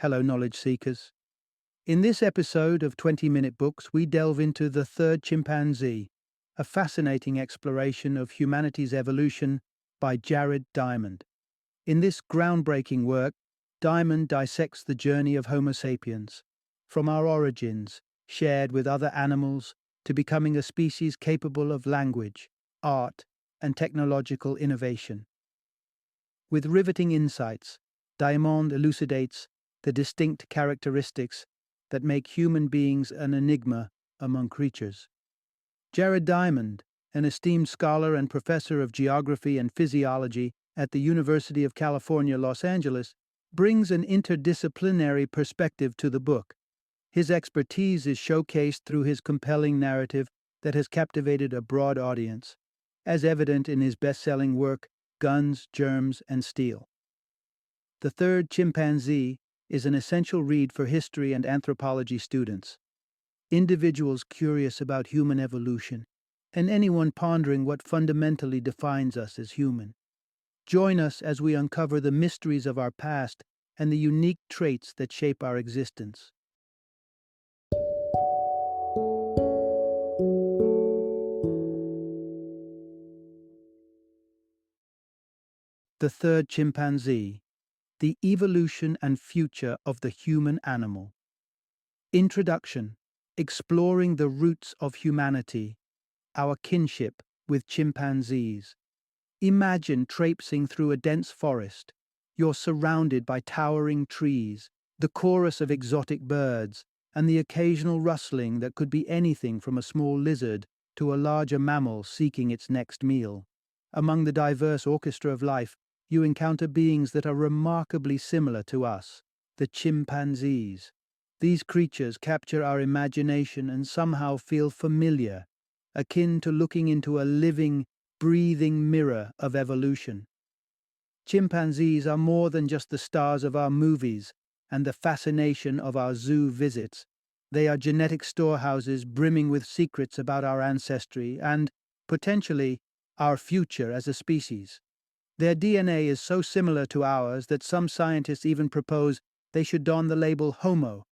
Hello, knowledge seekers. In this episode of 20-Minute Books, we delve into The Third Chimpanzee, a fascinating exploration of humanity's evolution by Jared Diamond. In this groundbreaking work, Diamond dissects the journey of Homo sapiens, from our origins, shared with other animals, to becoming a species capable of language, art, and technological innovation. With riveting insights, Diamond elucidates the distinct characteristics that make human beings an enigma among creatures. Jared Diamond, an esteemed scholar and professor of geography and physiology at the University of California, Los Angeles, brings an interdisciplinary perspective to the book. His expertise is showcased through his compelling narrative that has captivated a broad audience, as evident in his best-selling work, Guns, Germs, and Steel. The Third Chimpanzee is an essential read for history and anthropology students, individuals curious about human evolution, and anyone pondering what fundamentally defines us as human. Join us as we uncover the mysteries of our past and the unique traits that shape our existence. The Third Chimpanzee: The Evolution and Future of the Human Animal. Introduction: Exploring the roots of humanity, our kinship with chimpanzees. Imagine traipsing through a dense forest. You're surrounded by towering trees, the chorus of exotic birds, and the occasional rustling that could be anything from a small lizard to a larger mammal seeking its next meal. Among the diverse orchestra of life, you encounter beings that are remarkably similar to us, the chimpanzees. These creatures capture our imagination and somehow feel familiar, akin to looking into a living, breathing mirror of evolution. Chimpanzees are more than just the stars of our movies and the fascination of our zoo visits. They are genetic storehouses brimming with secrets about our ancestry and, potentially, our future as a species. Their DNA is so similar to ours that some scientists even propose they should don the label Homo,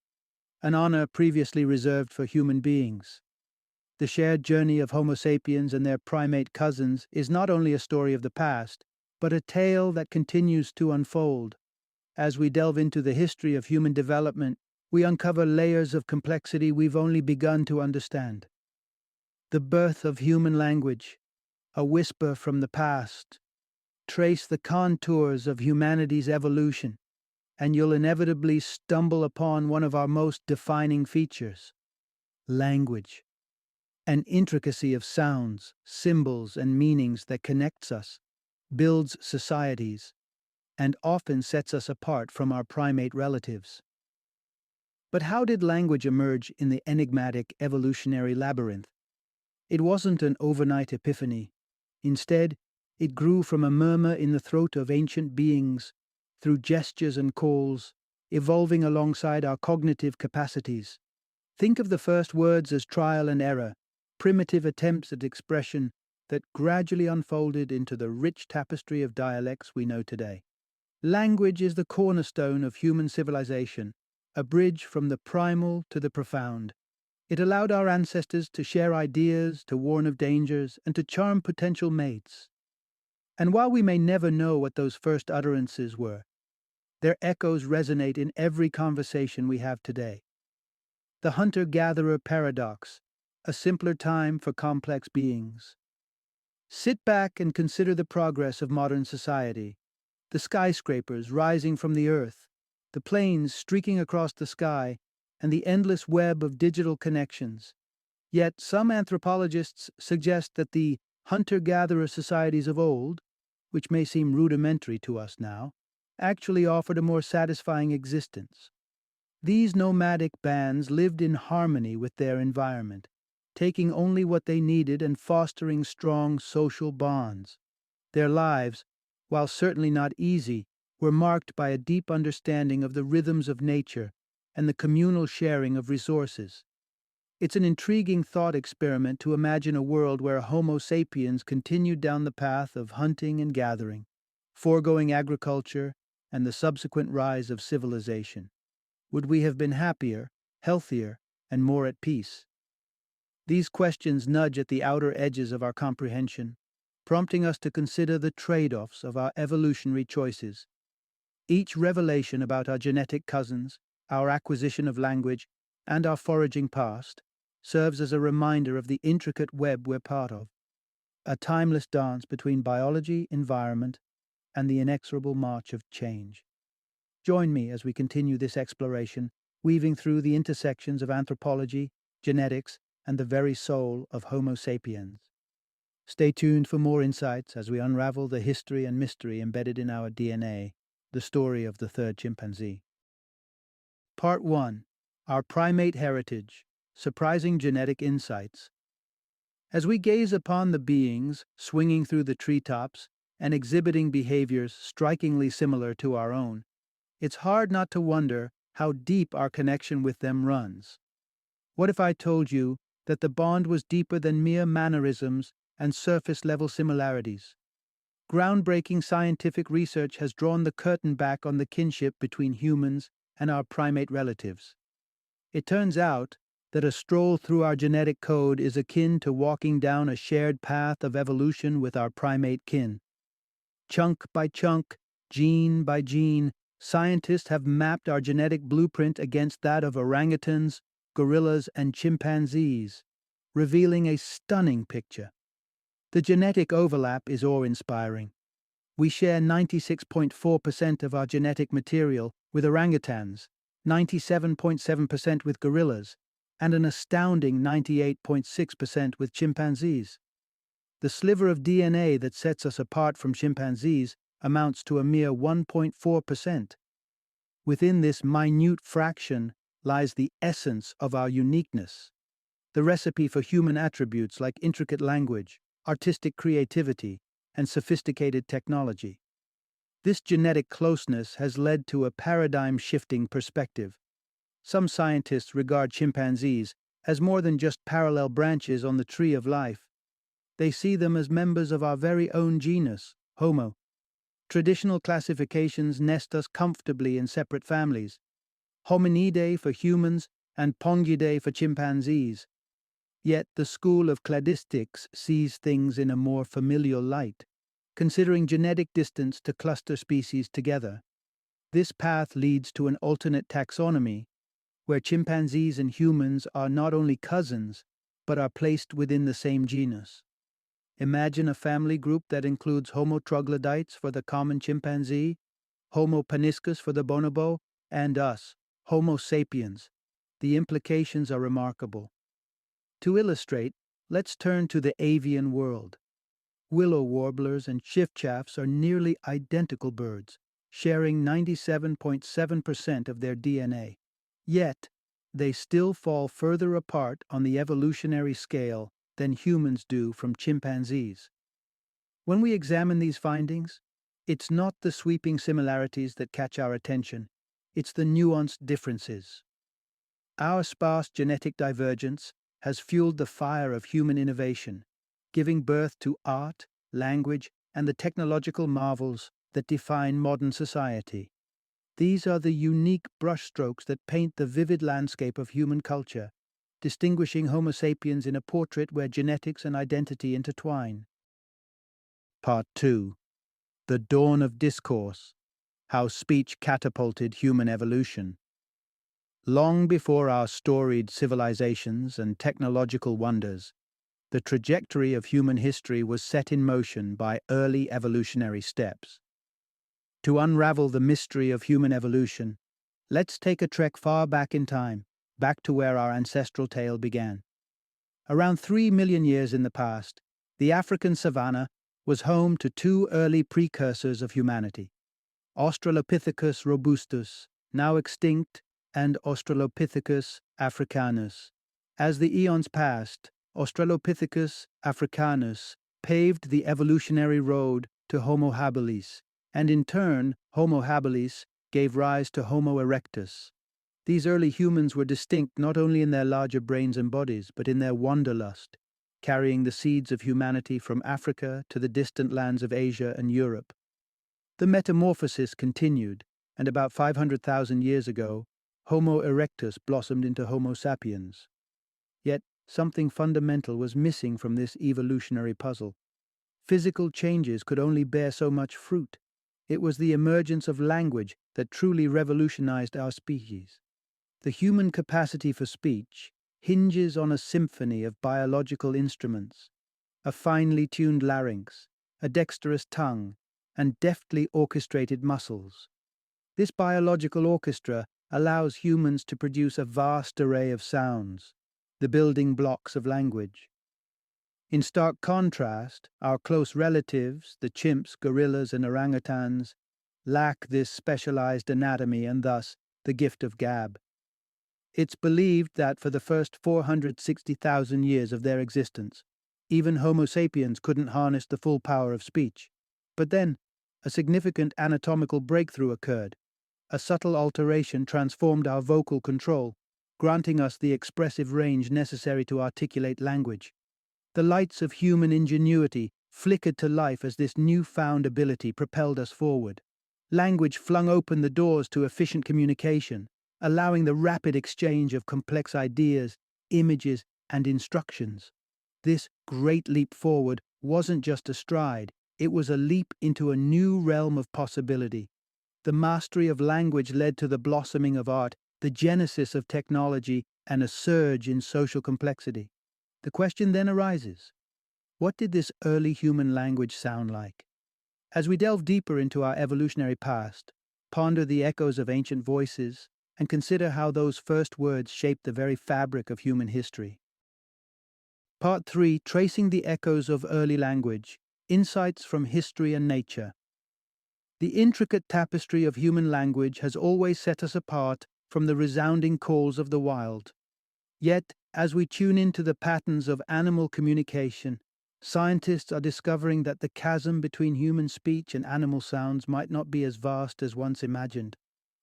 an honor previously reserved for human beings. The shared journey of Homo sapiens and their primate cousins is not only a story of the past, but a tale that continues to unfold. As we delve into the history of human development, we uncover layers of complexity we've only begun to understand. The birth of human language, a whisper from the past. Trace the contours of humanity's evolution, and you'll inevitably stumble upon one of our most defining features: language. An intricacy of sounds, symbols, and meanings that connects us, builds societies, and often sets us apart from our primate relatives. But how did language emerge in the enigmatic evolutionary labyrinth? It wasn't an overnight epiphany. Instead, it grew from a murmur in the throat of ancient beings, through gestures and calls, evolving alongside our cognitive capacities. Think of the first words as trial and error, primitive attempts at expression that gradually unfolded into the rich tapestry of dialects we know today. Language is the cornerstone of human civilization, a bridge from the primal to the profound. It allowed our ancestors to share ideas, to warn of dangers, and to charm potential mates. And while we may never know what those first utterances were, their echoes resonate in every conversation we have today. The hunter-gatherer paradox, a simpler time for complex beings. Sit back and consider the progress of modern society, the skyscrapers rising from the earth, the planes streaking across the sky, and the endless web of digital connections. Yet some anthropologists suggest that the hunter-gatherer societies of old, which may seem rudimentary to us now, actually offered a more satisfying existence. These nomadic bands lived in harmony with their environment, taking only what they needed and fostering strong social bonds. Their lives, while certainly not easy, were marked by a deep understanding of the rhythms of nature and the communal sharing of resources. It's an intriguing thought experiment to imagine a world where Homo sapiens continued down the path of hunting and gathering, foregoing agriculture and the subsequent rise of civilization. Would we have been happier, healthier, and more at peace? These questions nudge at the outer edges of our comprehension, prompting us to consider the trade-offs of our evolutionary choices. Each revelation about our genetic cousins, our acquisition of language, and our foraging past serves as a reminder of the intricate web we're part of, a timeless dance between biology, environment, and the inexorable march of change. Join me as we continue this exploration, weaving through the intersections of anthropology, genetics, and the very soul of Homo sapiens. Stay tuned for more insights as we unravel the history and mystery embedded in our DNA, the story of the third chimpanzee. Part 1. Our Primate Heritage, Surprising Genetic Insights. As we gaze upon the beings swinging through the treetops and exhibiting behaviors strikingly similar to our own, it's hard not to wonder how deep our connection with them runs. What if I told you that the bond was deeper than mere mannerisms and surface-level similarities? Groundbreaking scientific research has drawn the curtain back on the kinship between humans and our primate relatives. It turns out that a stroll through our genetic code is akin to walking down a shared path of evolution with our primate kin. Chunk by chunk, gene by gene, scientists have mapped our genetic blueprint against that of orangutans, gorillas, and chimpanzees, revealing a stunning picture. The genetic overlap is awe-inspiring. We share 96.4% of our genetic material with orangutans, 97.7% with gorillas, and an astounding 98.6% with chimpanzees. The sliver of DNA that sets us apart from chimpanzees amounts to a mere 1.4%. Within this minute fraction lies the essence of our uniqueness, the recipe for human attributes like intricate language, artistic creativity, and sophisticated technology. This genetic closeness has led to a paradigm-shifting perspective. Some scientists regard chimpanzees as more than just parallel branches on the tree of life. They see them as members of our very own genus, Homo. Traditional classifications nest us comfortably in separate families, Hominidae for humans and Pongidae for chimpanzees. Yet the school of cladistics sees things in a more familial light, considering genetic distance to cluster species together. This path leads to an alternate taxonomy, where chimpanzees and humans are not only cousins, but are placed within the same genus. Imagine a family group that includes Homo troglodytes for the common chimpanzee, Homo paniscus for the bonobo, and us, Homo sapiens. The implications are remarkable. To illustrate, let's turn to the avian world. Willow warblers and chiffchaffs are nearly identical birds, sharing 97.7% of their DNA. Yet, they still fall further apart on the evolutionary scale than humans do from chimpanzees. When we examine these findings, it's not the sweeping similarities that catch our attention, it's the nuanced differences. Our sparse genetic divergence has fueled the fire of human innovation, giving birth to art, language, and the technological marvels that define modern society. These are the unique brushstrokes that paint the vivid landscape of human culture, distinguishing Homo sapiens in a portrait where genetics and identity intertwine. Part 2. The Dawn of Discourse: How Speech Catapulted Human Evolution. Long before our storied civilizations and technological wonders, the trajectory of human history was set in motion by early evolutionary steps. To unravel the mystery of human evolution, let's take a trek far back in time, back to where our ancestral tale began. Around 3 million years in the past, the African savanna was home to two early precursors of humanity, Australopithecus robustus, now extinct, and Australopithecus africanus. As the eons passed, Australopithecus africanus paved the evolutionary road to Homo habilis, and in turn, Homo habilis gave rise to Homo erectus. These early humans were distinct not only in their larger brains and bodies, but in their wanderlust, carrying the seeds of humanity from Africa to the distant lands of Asia and Europe. The metamorphosis continued, and about 500,000 years ago, Homo erectus blossomed into Homo sapiens. Yet, something fundamental was missing from this evolutionary puzzle. Physical changes could only bear so much fruit. It was the emergence of language that truly revolutionized our species. The human capacity for speech hinges on a symphony of biological instruments, a finely tuned larynx, a dexterous tongue, and deftly orchestrated muscles. This biological orchestra allows humans to produce a vast array of sounds, the building blocks of language. In stark contrast, our close relatives, the chimps, gorillas, and orangutans, lack this specialized anatomy and thus the gift of gab. It's believed that for the first 460,000 years of their existence, even Homo sapiens couldn't harness the full power of speech. But then, a significant anatomical breakthrough occurred. A subtle alteration transformed our vocal control, granting us the expressive range necessary to articulate language. The lights of human ingenuity flickered to life as this newfound ability propelled us forward. Language flung open the doors to efficient communication, allowing the rapid exchange of complex ideas, images, and instructions. This great leap forward wasn't just a stride, it was a leap into a new realm of possibility. The mastery of language led to the blossoming of art, the genesis of technology, and a surge in social complexity. The question then arises, what did this early human language sound like? As we delve deeper into our evolutionary past, ponder the echoes of ancient voices, and consider how those first words shaped the very fabric of human history. Part 3, Tracing the Echoes of Early Language, Insights from History and Nature. The intricate tapestry of human language has always set us apart from the resounding calls of the wild. Yet, as we tune into the patterns of animal communication, scientists are discovering that the chasm between human speech and animal sounds might not be as vast as once imagined.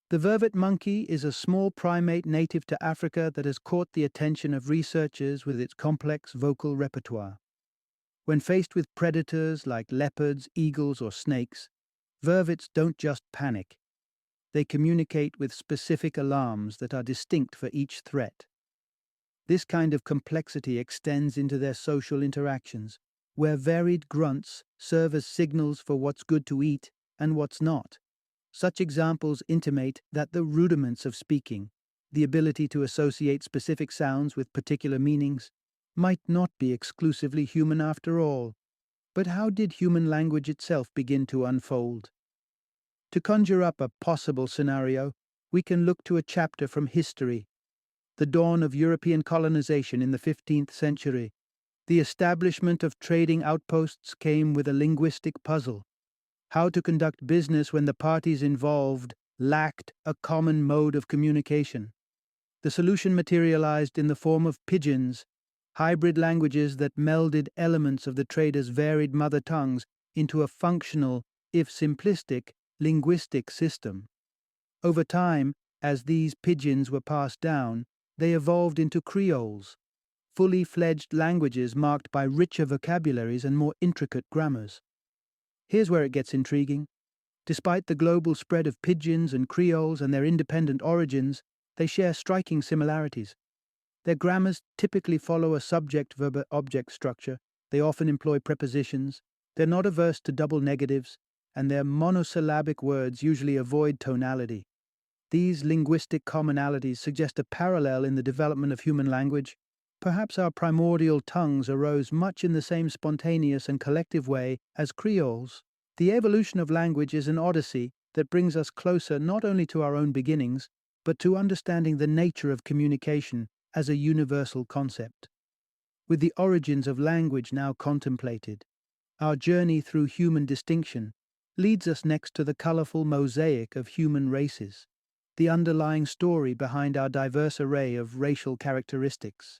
The vervet monkey is a small primate native to Africa that has caught the attention of researchers with its complex vocal repertoire. When faced with predators like leopards, eagles, or snakes, vervets don't just panic. They communicate with specific alarms that are distinct for each threat. This kind of complexity extends into their social interactions, where varied grunts serve as signals for what's good to eat and what's not. Such examples intimate that the rudiments of speaking, the ability to associate specific sounds with particular meanings, might not be exclusively human after all. But how did human language itself begin to unfold? To conjure up a possible scenario, we can look to a chapter from history. The dawn of European colonization in the 15th century. The establishment of trading outposts came with a linguistic puzzle. How to conduct business when the parties involved lacked a common mode of communication. The solution materialized in the form of pidgins, hybrid languages that melded elements of the traders' varied mother tongues into a functional, if simplistic, linguistic system. Over time, as these pidgins were passed down, they evolved into creoles, fully fledged languages marked by richer vocabularies and more intricate grammars. Here's where it gets intriguing. Despite the global spread of pidgins and creoles and their independent origins, they share striking similarities. Their grammars typically follow a subject-verb-object structure. They often employ prepositions. They're not averse to double negatives, and their monosyllabic words usually avoid tonality. These linguistic commonalities suggest a parallel in the development of human language. Perhaps our primordial tongues arose much in the same spontaneous and collective way as creoles. The evolution of language is an odyssey that brings us closer not only to our own beginnings, but to understanding the nature of communication as a universal concept. With the origins of language now contemplated, our journey through human distinction leads us next to the colorful mosaic of human races, the underlying story behind our diverse array of racial characteristics.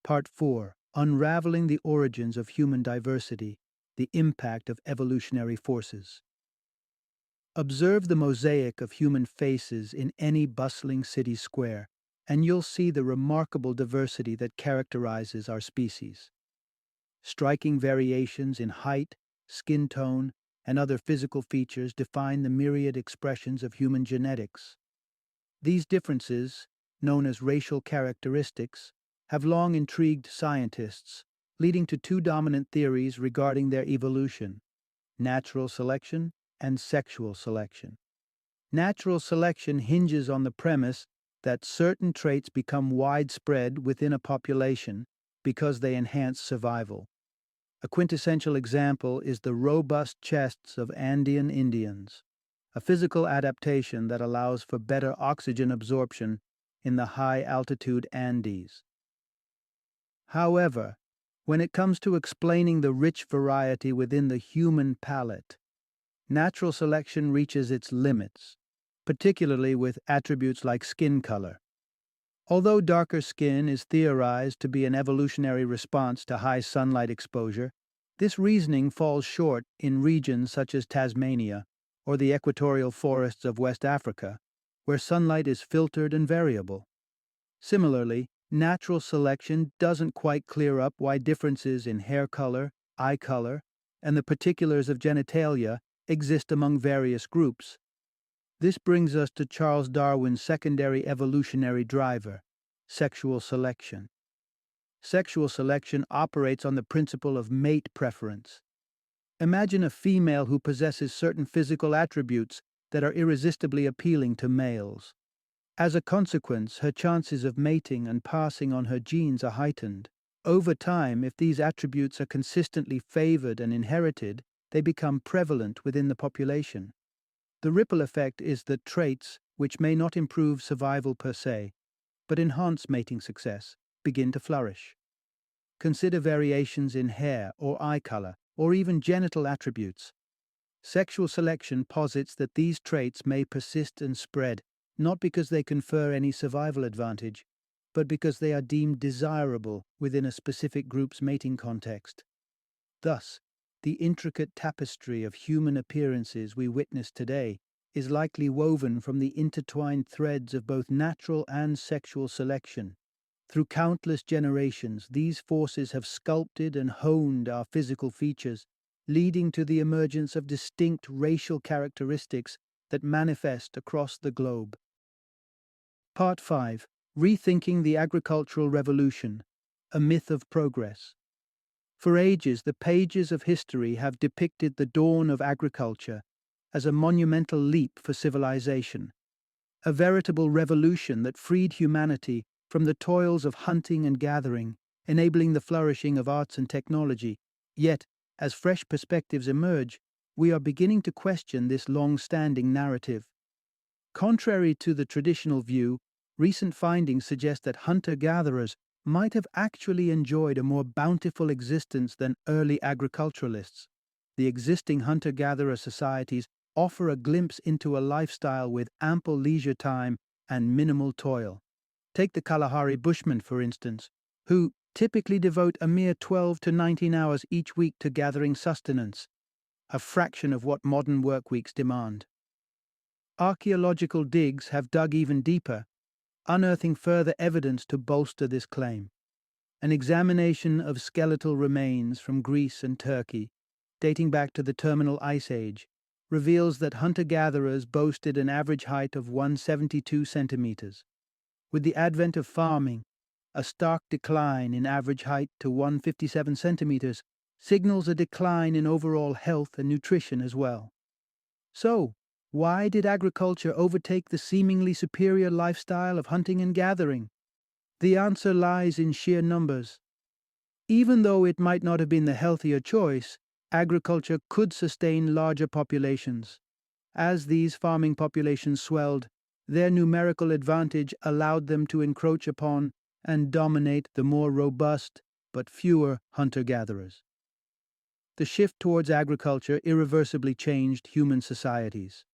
Part 4. Unraveling the Origins of Human Diversity, the Impact of Evolutionary Forces. Observe the mosaic of human faces in any bustling city square, and you'll see the remarkable diversity that characterizes our species. Striking variations in height, skin tone, and other physical features define the myriad expressions of human genetics. These differences, known as racial characteristics, have long intrigued scientists, leading to two dominant theories regarding their evolution: natural selection and sexual selection. Natural selection hinges on the premise that certain traits become widespread within a population because they enhance survival. A quintessential example is the robust chests of Andean Indians, a physical adaptation that allows for better oxygen absorption in the high altitude Andes. However, when it comes to explaining the rich variety within the human palate, natural selection reaches its limits, particularly with attributes like skin color. Although darker skin is theorized to be an evolutionary response to high sunlight exposure, this reasoning falls short in regions such as Tasmania or the equatorial forests of West Africa, where sunlight is filtered and variable. Similarly, natural selection doesn't quite clear up why differences in hair color, eye color, and the particulars of genitalia exist among various groups. This brings us to Charles Darwin's secondary evolutionary driver, sexual selection. Sexual selection operates on the principle of mate preference. Imagine a female who possesses certain physical attributes that are irresistibly appealing to males. As a consequence, her chances of mating and passing on her genes are heightened. Over time, if these attributes are consistently favored and inherited, they become prevalent within the population. The ripple effect is that traits, which may not improve survival per se, but enhance mating success, begin to flourish. Consider variations in hair or eye color, or even genital attributes. Sexual selection posits that these traits may persist and spread, not because they confer any survival advantage, but because they are deemed desirable within a specific group's mating context. Thus, the intricate tapestry of human appearances we witness today is likely woven from the intertwined threads of both natural and sexual selection. Through countless generations, these forces have sculpted and honed our physical features, leading to the emergence of distinct racial characteristics that manifest across the globe. Part 5. Rethinking the Agricultural Revolution, a Myth of Progress. For ages, the pages of history have depicted the dawn of agriculture as a monumental leap for civilization, a veritable revolution that freed humanity from the toils of hunting and gathering, enabling the flourishing of arts and technology. Yet, as fresh perspectives emerge, we are beginning to question this long-standing narrative. Contrary to the traditional view, recent findings suggest that hunter-gatherers might have actually enjoyed a more bountiful existence than early agriculturalists. The existing hunter-gatherer societies offer a glimpse into a lifestyle with ample leisure time and minimal toil. Take the Kalahari Bushmen, for instance, who typically devote a mere 12 to 19 hours each week to gathering sustenance, a fraction of what modern work weeks demand. Archaeological digs have dug even deeper, unearthing further evidence to bolster this claim. An examination of skeletal remains from Greece and Turkey, dating back to the Terminal Ice Age, reveals that hunter-gatherers boasted an average height of 172 centimeters. With the advent of farming, a stark decline in average height to 157 centimeters signals a decline in overall health and nutrition as well. So, why did agriculture overtake the seemingly superior lifestyle of hunting and gathering? The answer lies in sheer numbers. Even though it might not have been the healthier choice, agriculture could sustain larger populations. As these farming populations swelled, their numerical advantage allowed them to encroach upon and dominate the more robust but fewer hunter-gatherers. The shift towards agriculture irreversibly changed human societies.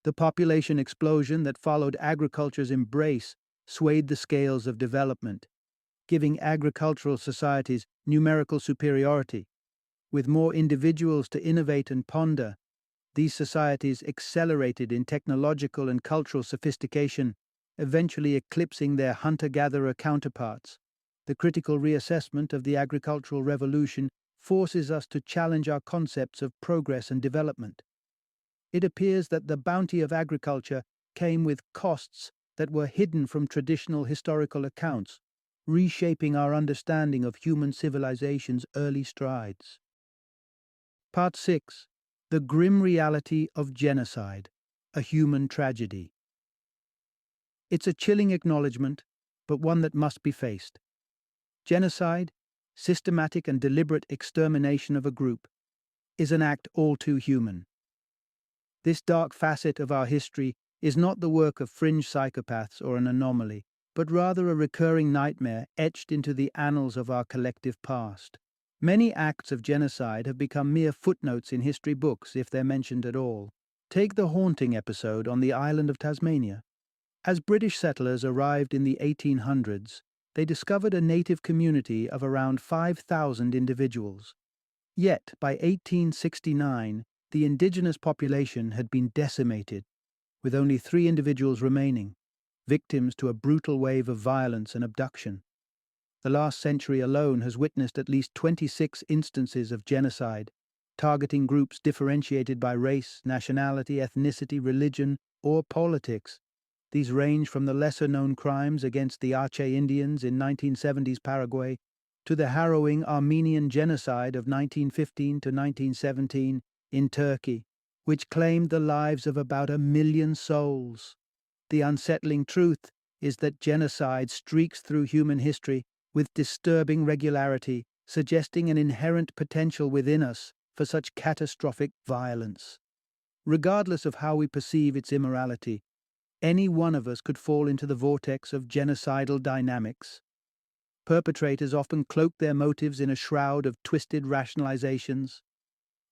The population explosion that followed agriculture's embrace swayed the scales of development, giving agricultural societies numerical superiority. With more individuals to innovate and ponder, these societies accelerated in technological and cultural sophistication, eventually eclipsing their hunter-gatherer counterparts. The critical reassessment of the agricultural revolution forces us to challenge our concepts of progress and development. It appears that the bounty of agriculture came with costs that were hidden from traditional historical accounts, reshaping our understanding of human civilization's early strides. Part 6. The Grim Reality of Genocide, a Human Tragedy. It's a chilling acknowledgement, but one that must be faced. Genocide, systematic and deliberate extermination of a group, is an act all too human. This dark facet of our history is not the work of fringe psychopaths or an anomaly, but rather a recurring nightmare etched into the annals of our collective past. Many acts of genocide have become mere footnotes in history books if they're mentioned at all. Take the haunting episode on the island of Tasmania. As British settlers arrived in the 1800s, they discovered a native community of around 5,000 individuals. Yet, by 1869, the indigenous population had been decimated, with only 3 individuals remaining, victims to a brutal wave of violence and abduction. The last century alone has witnessed at least 26 instances of genocide, targeting groups differentiated by race, nationality, ethnicity, religion, or politics. These range from the lesser-known crimes against the Aceh Indians in 1970s Paraguay to the harrowing Armenian genocide of 1915 to 1917 in Turkey, which claimed the lives of about 1 million souls. The unsettling truth is that genocide streaks through human history with disturbing regularity, suggesting an inherent potential within us for such catastrophic violence. Regardless of how we perceive its immorality, any one of us could fall into the vortex of genocidal dynamics. Perpetrators often cloak their motives in a shroud of twisted rationalizations.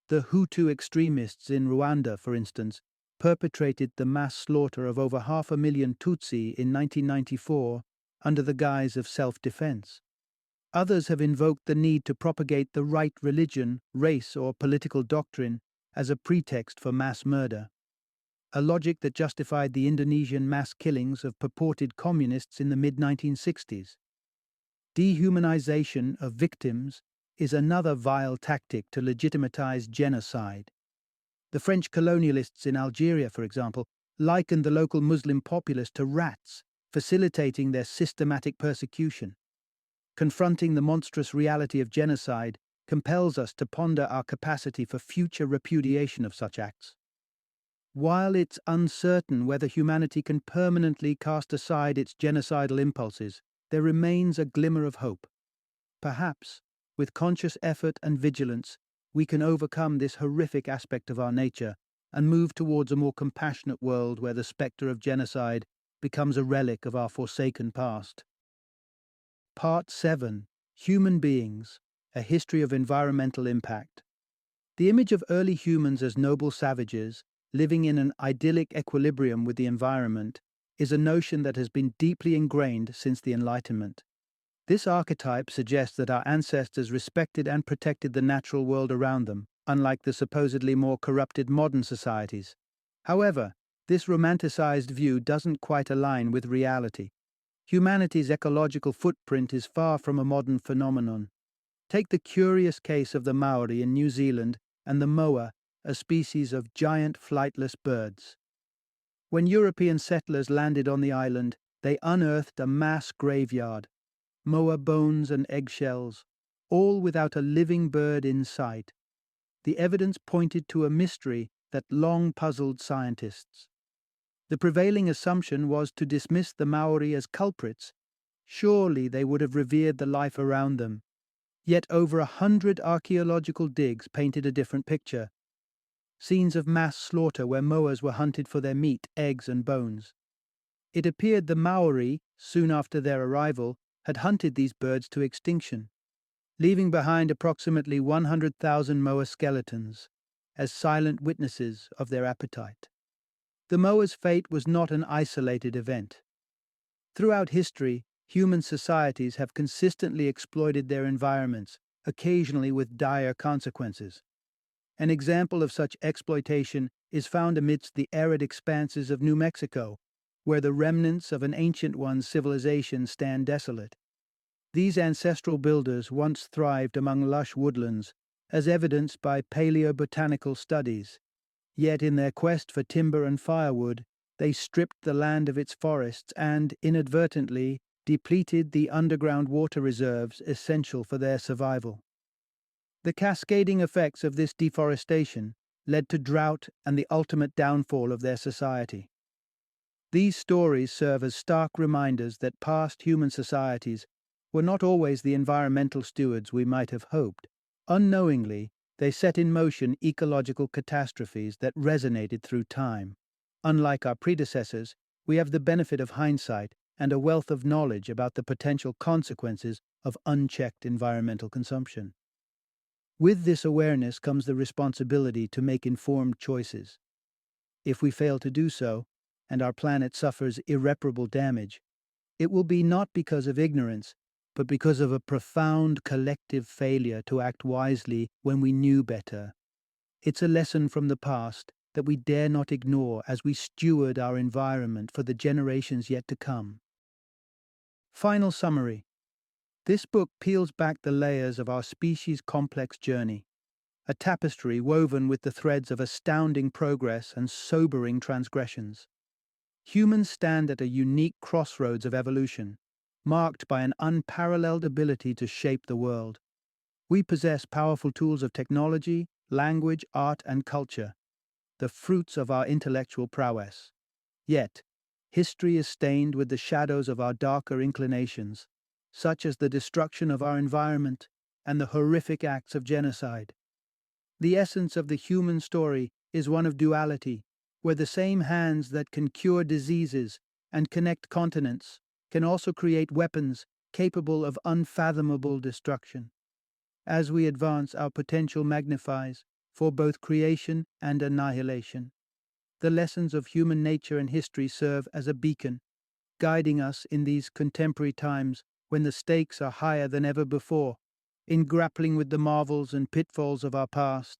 The Hutu extremists in Rwanda, for instance, perpetrated the mass slaughter of over 500,000 Tutsi in 1994 under the guise of self-defense. Others have invoked the need to propagate the right religion, race, or political doctrine as a pretext for mass murder, a logic that justified the Indonesian mass killings of purported communists in the mid-1960s. Dehumanization of victims is another vile tactic to legitimize genocide. The French colonialists in Algeria, for example, likened the local Muslim populace to rats, facilitating their systematic persecution. Confronting the monstrous reality of genocide compels us to ponder our capacity for future repudiation of such acts. While it's uncertain whether humanity can permanently cast aside its genocidal impulses, there remains a glimmer of hope. Perhaps, with conscious effort and vigilance, we can overcome this horrific aspect of our nature and move towards a more compassionate world where the spectre of genocide becomes a relic of our forsaken past. Part 7. Human Beings, a History of Environmental Impact. The image of early humans as noble savages, living in an idyllic equilibrium with the environment, is a notion that has been deeply ingrained since the Enlightenment. This archetype suggests that our ancestors respected and protected the natural world around them, unlike the supposedly more corrupted modern societies. However, this romanticized view doesn't quite align with reality. Humanity's ecological footprint is far from a modern phenomenon. Take the curious case of the Maori in New Zealand and the moa, a species of giant flightless birds. When European settlers landed on the island, they unearthed a mass graveyard, moa bones and eggshells, all without a living bird in sight. The evidence pointed to a mystery that long puzzled scientists. The prevailing assumption was to dismiss the Maori as culprits. Surely they would have revered the life around them. Yet over 100 archaeological digs painted a different picture. Scenes of mass slaughter where moas were hunted for their meat, eggs, and bones. It appeared the Maori, soon after their arrival, had hunted these birds to extinction, leaving behind approximately 100,000 moa skeletons, as silent witnesses of their appetite. The moa's fate was not an isolated event. Throughout history, human societies have consistently exploited their environments, occasionally with dire consequences. An example of such exploitation is found amidst the arid expanses of New Mexico, where the remnants of an ancient one's civilization stand desolate. These ancestral builders once thrived among lush woodlands, as evidenced by paleobotanical studies. Yet in their quest for timber and firewood, They stripped the land of its forests and, inadvertently, depleted the underground water reserves essential for their survival. The cascading effects of this deforestation led to drought and the ultimate downfall of their society. These stories serve as stark reminders that past human societies were not always the environmental stewards we might have hoped. Unknowingly, they set in motion ecological catastrophes that resonated through time. Unlike our predecessors, we have the benefit of hindsight and a wealth of knowledge about the potential consequences of unchecked environmental consumption. With this awareness comes the responsibility to make informed choices. If we fail to do so, and our planet suffers irreparable damage, it will be not because of ignorance, but because of a profound collective failure to act wisely when we knew better. It's a lesson from the past that we dare not ignore as we steward our environment for the generations yet to come. Final summary. This book peels back the layers of our species' complex journey, a tapestry woven with the threads of astounding progress and sobering transgressions. Humans stand at a unique crossroads of evolution, marked by an unparalleled ability to shape the world. We possess powerful tools of technology, language, art, and culture, the fruits of our intellectual prowess. Yet, history is stained with the shadows of our darker inclinations, such as the destruction of our environment and the horrific acts of genocide. The essence of the human story is one of duality, where the same hands that can cure diseases and connect continents can also create weapons capable of unfathomable destruction. As we advance, our potential magnifies for both creation and annihilation. The lessons of human nature and history serve as a beacon, guiding us in these contemporary times when the stakes are higher than ever before. In grappling with the marvels and pitfalls of our past,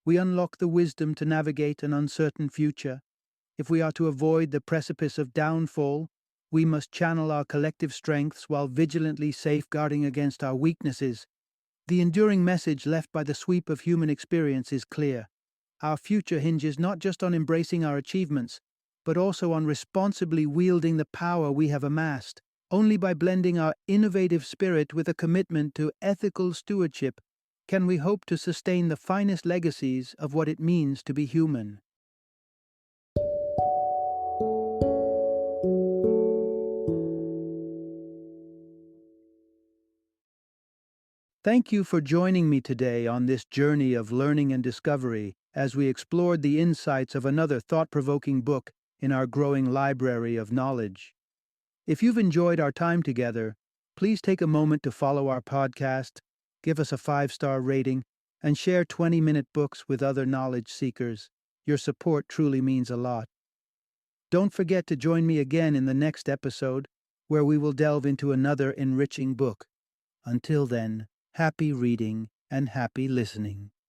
we unlock the wisdom to navigate an uncertain future. If we are to avoid the precipice of downfall, we must channel our collective strengths while vigilantly safeguarding against our weaknesses. The enduring message left by the sweep of human experience is clear. Our future hinges not just on embracing our achievements, but also on responsibly wielding the power we have amassed. Only by blending our innovative spirit with a commitment to ethical stewardship can we hope to sustain the finest legacies of what it means to be human. Thank you for joining me today on this journey of learning and discovery as we explored the insights of another thought-provoking book in our growing library of knowledge. If you've enjoyed our time together, please take a moment to follow our podcast, give us a 5-star rating, and share 20-minute books with other knowledge seekers. Your support truly means a lot. Don't forget to join me again in the next episode, where we will delve into another enriching book. Until then, happy reading and happy listening.